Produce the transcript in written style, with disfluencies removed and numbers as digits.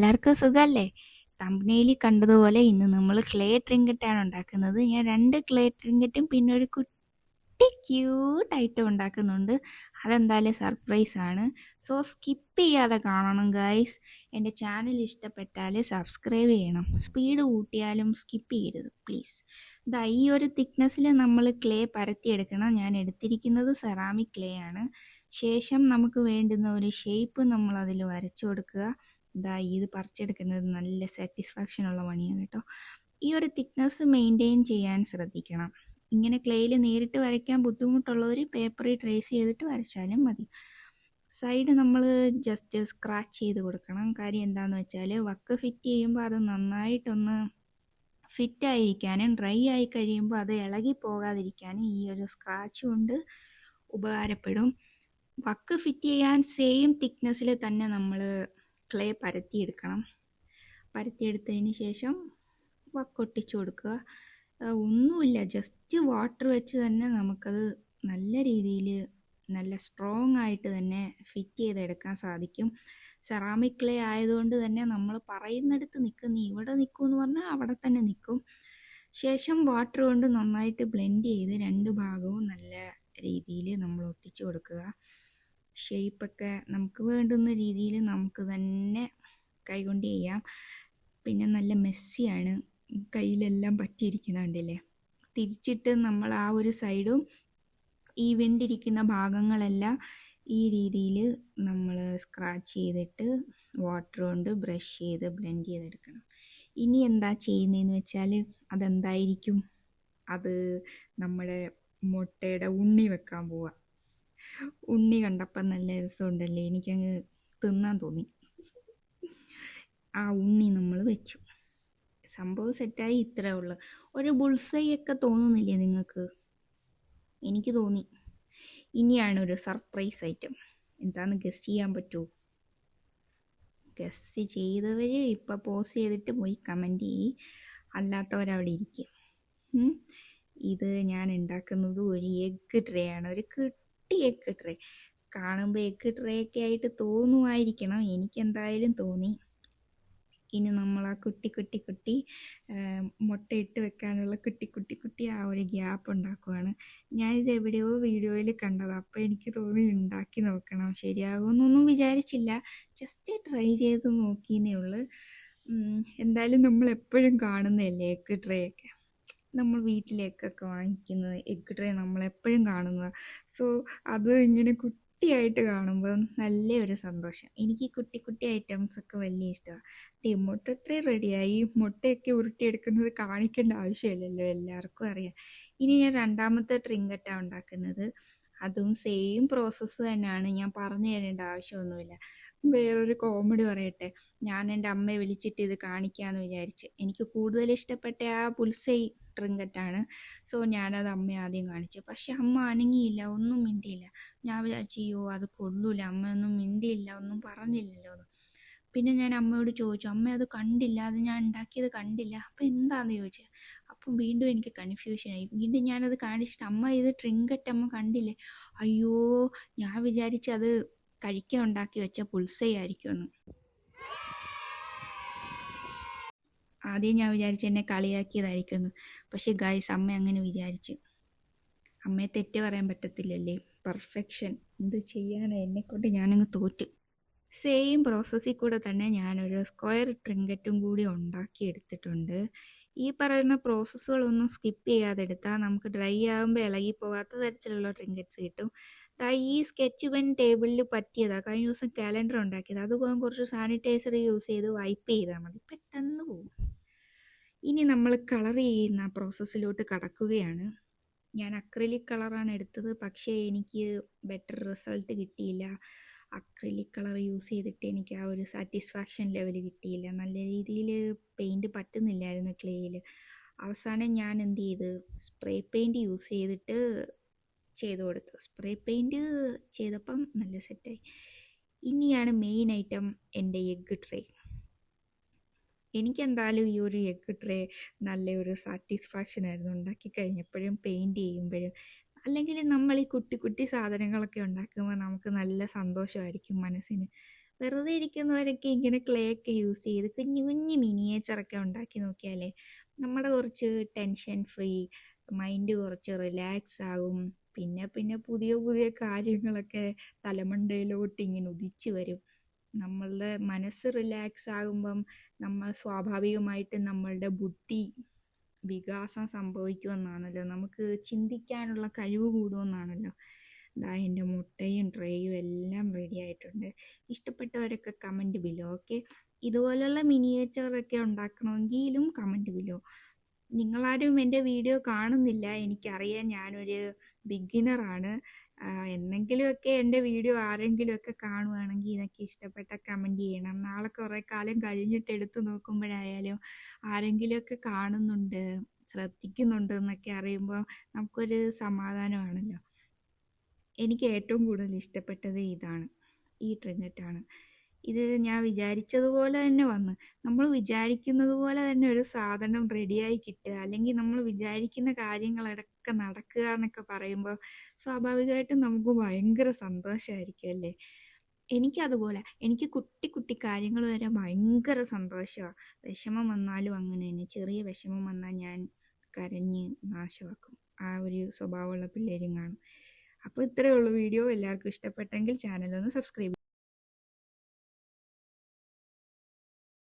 എല്ലാവർക്കും സുഖല്ലേ? തംബ്നെയിലിൽ കണ്ടതുപോലെ ഇന്ന് നമ്മൾ ക്ലേ ട്രിങ്കറ്റാണ് ഉണ്ടാക്കുന്നത്. ഞാൻ 2 ക്ലേ ട്രിങ്കറ്റും പിന്നെ ഒരു കുട്ടി ക്യൂട്ടായിട്ടും ഉണ്ടാക്കുന്നുണ്ട്. അതെന്തായാലും സർപ്രൈസാണ്. സോ സ്കിപ്പ് ചെയ്യാതെ കാണണം ഗൈസ്. എൻ്റെ ചാനൽ ഇഷ്ടപ്പെട്ടാൽ സബ്സ്ക്രൈബ് ചെയ്യണം. സ്പീഡ് കൂട്ടിയാലും സ്കിപ്പ് ചെയ്യരുത് പ്ലീസ്. ഈ ഒരു തിക്നെസ്സിൽ നമ്മൾ ക്ലേ പരത്തിയെടുക്കണം. ഞാൻ എടുത്തിരിക്കുന്നത് സെറാമിക് ക്ലേ ആണ്. ശേഷം നമുക്ക് വേണ്ടുന്ന ഒരു ഷേപ്പ് നമ്മൾ അതിൽ വരച്ചു കൊടുക്കുക. ഇത് പറിച്ചെടുക്കുന്നത് നല്ല സാറ്റിസ്ഫാക്ഷൻ ഉള്ള പണിയാണ് കേട്ടോ. ഈ ഒരു തിക്നെസ് മെയിൻറ്റെയിൻ ചെയ്യാൻ ശ്രദ്ധിക്കണം. ഇങ്ങനെ ക്ലേയിൽ നേരിട്ട് വരയ്ക്കാൻ ബുദ്ധിമുട്ടുള്ളവർ പേപ്പറിൽ ട്രേസ് ചെയ്തിട്ട് വരച്ചാലും മതി. സൈഡ് നമ്മൾ ജസ്റ്റ് സ്ക്രാച്ച് ചെയ്ത് കൊടുക്കണം. കാര്യം എന്താണെന്ന് വെച്ചാൽ വക്ക് ഫിറ്റ് ചെയ്യുമ്പോൾ അത് നന്നായിട്ടൊന്ന് ഫിറ്റായിരിക്കാനും ഡ്രൈ ആയി കഴിയുമ്പോൾ അത് ഇളകി പോകാതിരിക്കാനും ഈ ഒരു സ്ക്രാച്ച് കൊണ്ട് ഉപകാരപ്പെടും. വക്ക് ഫിറ്റ് ചെയ്യാൻ സെയിം തിക്നെസ്സിൽ തന്നെ നമ്മൾ ക്ലേ പരത്തിയെടുക്കണം. പരത്തിയെടുത്തതിന് ശേഷം വക്കൊട്ടിച്ചു കൊടുക്കുക. ഒന്നുമില്ല, ജസ്റ്റ് വാട്ടർ വെച്ച് തന്നെ നമുക്കത് നല്ല രീതിയിൽ നല്ല സ്ട്രോങ് ആയിട്ട് തന്നെ ഫിറ്റ് ചെയ്തെടുക്കാൻ സാധിക്കും. സെറാമിക് ക്ലേ ആയതുകൊണ്ട് തന്നെ നമ്മൾ പറയുന്നിടത്ത് നിൽക്കും, നീ ഇവിടെ നിൽക്കുമെന്ന് പറഞ്ഞാൽ അവിടെ തന്നെ നിൽക്കും. ശേഷം വാട്ടർ കൊണ്ട് നന്നായിട്ട് ബ്ലെൻഡ് ചെയ്ത് 2 ഭാഗവും നല്ല രീതിയിൽ നമ്മൾ ഒട്ടിച്ചു കൊടുക്കുക. ഷേപ്പൊക്കെ നമുക്ക് വേണ്ടുന്ന രീതിയിൽ നമുക്ക് തന്നെ കൈകൊണ്ട് ചെയ്യാം. പിന്നെ നല്ല മെസ്സിയാണ്, കയ്യിലെല്ലാം പറ്റിയിരിക്കുന്നുണ്ടല്ലേ. തിരിച്ചിട്ട് നമ്മൾ ആ ഒരു സൈഡും ഈ വിണ്ടിരിക്കുന്ന ഭാഗങ്ങളെല്ലാം ഈ രീതിയിൽ നമ്മൾ സ്ക്രാച്ച് ചെയ്തിട്ട് വാട്ടർ കൊണ്ട് ബ്രഷ് ചെയ്ത് ബ്ലെൻഡ് ചെയ്തെടുക്കണം. ഇനി എന്താ ചെയ്യുന്നതെന്ന് വെച്ചാൽ അതെന്തായിരിക്കും, അത് നമ്മുടെ മുട്ടയുടെ ഉണ്ണി വെക്കാൻ പോവുക. ഉണ്ണി കണ്ടപ്പം നല്ല രസമുണ്ടല്ലേ, എനിക്കങ്ങ് തിന്നാൻ തോന്നി. ആ ഉണ്ണി നമ്മൾ വെച്ചു. സംഭവം സെറ്റായി. ഇത്രേ ഉള്ളു. ഒരു ബുൾസൈ ഒക്കെ തോന്നുന്നില്ലേ നിങ്ങൾക്ക്? എനിക്ക് തോന്നി. ഇനിയാണ് ഒരു സർപ്രൈസ് ഐറ്റം. എന്താണെന്ന് ഗസ് ചെയ്യാൻ പറ്റുമോ? ഗസ് ചെയ്തവർ ഇപ്പം പോസ് ചെയ്തിട്ട് പോയി കമൻറ്റ് ചെയ്യും, അല്ലാത്തവരവിടെ ഇരിക്കും. ഇത് ഞാൻ ഉണ്ടാക്കുന്നത് ഒരു എഗ്ഗ് ട്രേ ആണ്. ഒരു കുട്ടി എഗ്ഗ് ട്രേ. കാണുമ്പോൾ എഗ്ഗ് ട്രേ ഒക്കെ ആയിട്ട് തോന്നുമായിരിക്കണം, എനിക്കെന്തായാലും തോന്നി. ഇനി നമ്മൾ ആ കുട്ടി മുട്ടയിട്ട് വെക്കാനുള്ള കുട്ടി ആ ഒരു ഗ്യാപ്പ് ഉണ്ടാക്കുവാണ്. ഞാനിത് എവിടെയോ വീഡിയോയിൽ കണ്ടതാണ്, അപ്പോൾ എനിക്ക് തോന്നി ഉണ്ടാക്കി നോക്കണം. ശരിയാകുമെന്നൊന്നും വിചാരിച്ചില്ല, ജസ്റ്റ് ട്രൈ ചെയ്ത് നോക്കിയെന്നേ ഉള്ളൂ. എന്തായാലും നമ്മൾ എപ്പോഴും കാണുന്നതല്ലേ എഗ്ഗ് ട്രേ ഒക്കെ, നമ്മൾ വീട്ടിലേക്കൊക്കെ വാങ്ങിക്കുന്നത് എഗ്ഗ് ട്രേ നമ്മളെപ്പോഴും കാണുന്നതാണ്. സോ അത് ഇങ്ങനെ കുട്ടിയായിട്ട് കാണുമ്പോൾ നല്ലൊരു സന്തോഷം. എനിക്ക് കുട്ടി ഐറ്റംസൊക്കെ വലിയ ഇഷ്ടമാണ്. മുട്ട ട്രേ റെഡിയായി. മുട്ടയൊക്കെ ഉരുട്ടിയെടുക്കുന്നത് കാണിക്കേണ്ട ആവശ്യമില്ലല്ലോ, എല്ലാവർക്കും അറിയാം. ഇനി ഞാൻ 2ാമത്തെ ട്രിങ്കറ്റാണ് ഉണ്ടാക്കുന്നത്. അതും സെയിം പ്രോസസ്സ് തന്നെയാണ്, ഞാൻ പറഞ്ഞു തരേണ്ട ആവശ്യമൊന്നുമില്ല. വേറൊരു കോമഡി പറയട്ടെ. ഞാൻ എൻ്റെ അമ്മയെ വിളിച്ചിട്ട് ഇത് കാണിക്കാമെന്ന് വിചാരിച്ച്. എനിക്ക് കൂടുതൽ ഇഷ്ടപ്പെട്ട ആ ബുൾസൈ ട്രിങ്കറ്റാണ്. സോ ഞാനത് അമ്മയെ ആദ്യം കാണിച്ചു. പക്ഷെ അമ്മ അനങ്ങിയില്ല, ഒന്നും മിണ്ടിയില്ല. ഞാൻ വിചാരിച്ചു, അയ്യോ അത് കൊള്ളൂല, അമ്മയൊന്നും മിണ്ടിയില്ല, ഒന്നും പറഞ്ഞില്ലല്ലോ എന്ന്. പിന്നെ ഞാൻ അമ്മയോട് ചോദിച്ചു, അമ്മ അത് കണ്ടില്ല, അത് ഞാൻ ഉണ്ടാക്കിയത് കണ്ടില്ല, അപ്പം എന്താണെന്ന് ചോദിച്ചത്. അപ്പം വീണ്ടും എനിക്ക് കൺഫ്യൂഷനായി. വീണ്ടും ഞാനത് കാണിച്ചിട്ട്, അമ്മ ഇത് ട്രിങ്കറ്റ് അമ്മ കണ്ടില്ലേ? അയ്യോ, ഞാൻ വിചാരിച്ചത് കഴിക്കാൻ ഉണ്ടാക്കി വെച്ച പുൽസൈ ആയിരിക്കുമെന്ന്. ആദ്യം ഞാൻ വിചാരിച്ചു എന്നെ കളിയാക്കിയതായിരിക്കുമെന്ന്. പക്ഷെ ഗൈസ്, അമ്മ അങ്ങനെ വിചാരിച്ച്. അമ്മയെ തെറ്റ് പറയാൻ പറ്റത്തില്ലല്ലേ, പെർഫെക്ഷൻ. എന്ത് ചെയ്യാനാണ്, എന്നെക്കൊണ്ട് ഞാനങ്ങ് തോറ്റ്. സെയിം പ്രോസസ്സിൽ കൂടെ തന്നെ ഞാനൊരു സ്ക്വയർ ട്രിങ്കറ്റും കൂടി ഉണ്ടാക്കിയെടുത്തിട്ടുണ്ട്. ഈ പറയുന്ന പ്രോസസ്സുകളൊന്നും സ്കിപ്പ് ചെയ്യാതെ എടുത്താൽ നമുക്ക് ഡ്രൈ ആകുമ്പോൾ ഇളകി പോകാത്ത തരത്തിലുള്ള ട്രിങ്കറ്റ്സ് കിട്ടും. ഈ സ്കെച്ച് പെൻ ടേബിളിൽ പറ്റിയതാണ്. കഴിഞ്ഞ ദിവസം കാലണ്ടർ ഉണ്ടാക്കിയത്. അത് പോകാൻ കുറച്ച് സാനിറ്റൈസർ യൂസ് ചെയ്ത് വൈപ്പ് ചെയ്താൽ മതി, പെട്ടെന്ന് പോകും. ഇനി നമ്മൾ കളർ ചെയ്യുന്ന പ്രോസസ്സിലോട്ട് കടക്കുകയാണ്. ഞാൻ അക്രിലിക് കളറാണ് എടുത്തത്, പക്ഷേ എനിക്ക് ബെറ്റർ റിസൾട്ട് കിട്ടിയില്ല. അക്രിലിക് കളർ യൂസ് ചെയ്തിട്ട് എനിക്ക് ആ ഒരു സാറ്റിസ്ഫാക്ഷൻ ലെവൽ കിട്ടിയില്ല. നല്ല രീതിയിൽ പെയിൻറ്റ് പറ്റുന്നില്ലായിരുന്നു ക്ലേയിൽ. അവസാനം ഞാൻ എന്ത് ചെയ്ത്, സ്പ്രേ പെയിൻറ്റ് യൂസ് ചെയ്തിട്ട് ചെയ്ത് കൊടുത്തു. സ്പ്രേ പെയിൻറ്റ് ചെയ്തപ്പം നല്ല സെറ്റായി. ഇനിയാണ് മെയിൻ ഐറ്റം, എൻ്റെ എഗ്ഗ് ട്രേ. എനിക്കെന്തായാലും ഈ ഒരു എഗ്ഗ് ട്രേ നല്ലൊരു സാറ്റിസ്ഫാക്ഷൻ ആയിരുന്നു, ഉണ്ടാക്കി കഴിഞ്ഞപ്പോഴും പെയിൻറ്റ് ചെയ്യുമ്പോഴും. അല്ലെങ്കിൽ നമ്മൾ ഈ കുട്ടി സാധനങ്ങളൊക്കെ ഉണ്ടാക്കുമ്പോൾ നമുക്ക് നല്ല സന്തോഷമായിരിക്കും മനസ്സിന്. വെറുതെ ഇരിക്കുന്നവരൊക്കെ ഇങ്ങനെ ക്ലേ ഒക്കെ യൂസ് ചെയ്ത് കുഞ്ഞു കുഞ്ഞു മിനിയേച്ചറൊക്കെ ഉണ്ടാക്കി നോക്കിയാലേ നമ്മുടെ കുറച്ച് ടെൻഷൻ ഫ്രീ, മൈൻഡ് കുറച്ച് റിലാക്സ് ആകും. പിന്നെ പിന്നെ പുതിയ പുതിയ കാര്യങ്ങളൊക്കെ തലമണ്ടയിലോട്ട് ഇങ്ങനെ ഉദിച്ചു വരും. നമ്മളുടെ മനസ്സ് റിലാക്സ് ആകുമ്പം നമ്മൾ സ്വാഭാവികമായിട്ട് നമ്മളുടെ ബുദ്ധി വികാസം സംഭവിക്കുമെന്നാണല്ലോ, നമുക്ക് ചിന്തിക്കാനുള്ള കഴിവ് കൂടുമെന്നാണല്ലോ. ദാ എൻ്റെ മുട്ടയും ട്രേയും എല്ലാം റെഡി ആയിട്ടുണ്ട്. ഇഷ്ടപ്പെട്ടവരൊക്കെ കമൻറ്റ് ബിലോ. ഓക്കെ, ഇതുപോലുള്ള മിനിയേച്ചറൊക്കെ ഉണ്ടാക്കണമെങ്കിലും കമൻറ്റ് ബിലോ. നിങ്ങളാരും എൻ്റെ വീഡിയോ കാണുന്നില്ല, എനിക്കറിയാം, ഞാനൊരു ബിഗിനറാണ്. എന്നെങ്കിലുമൊക്കെ എൻ്റെ വീഡിയോ ആരെങ്കിലുമൊക്കെ കാണുവാണെങ്കിൽ ഇതൊക്കെ ഇഷ്ടപ്പെട്ട കമൻറ്റ് ചെയ്യണം. നാളെ കുറേ കാലം കഴിഞ്ഞിട്ട് എടുത്ത് നോക്കുമ്പോഴായാലും ആരെങ്കിലുമൊക്കെ കാണുന്നുണ്ട്, ശ്രദ്ധിക്കുന്നുണ്ട് എന്നൊക്കെ അറിയുമ്പോൾ നമുക്കൊരു സമാധാനമാണല്ലോ. എനിക്ക് ഏറ്റവും കൂടുതൽ ഇഷ്ടപ്പെട്ടത് ഇതാണ്, ഈ ട്രിങ്കറ്റാണ്. ഇത് ഞാൻ വിചാരിച്ചതുപോലെ തന്നെ വന്ന്, നമ്മൾ വിചാരിക്കുന്നത് പോലെ തന്നെ ഒരു സാധനം റെഡിയായി കിട്ടുക, അല്ലെങ്കിൽ നമ്മൾ വിചാരിക്കുന്ന കാര്യങ്ങളൊക്കെ നടക്കുക എന്നൊക്കെ പറയുമ്പോൾ സ്വാഭാവികമായിട്ടും നമുക്ക് ഭയങ്കര സന്തോഷമായിരിക്കും അല്ലേ. എനിക്കതുപോലെ, എനിക്ക് കുട്ടി കുട്ടി കാര്യങ്ങൾ വരെ ഭയങ്കര സന്തോഷമാണ്. വിഷമം വന്നാലും അങ്ങനെ തന്നെ, ചെറിയ വിഷമം വന്നാൽ ഞാൻ കരഞ്ഞ് നാശമാക്കും. ആ ഒരു സ്വഭാവമുള്ള പിള്ളേരും കാണും. അപ്പോൾ ഇത്രയേ ഉള്ളൂ വീഡിയോ. എല്ലാവർക്കും ഇഷ്ടപ്പെട്ടെങ്കിൽ ചാനൽ ഒന്ന് സബ്സ്ക്രൈബ് ചെയ്യുക.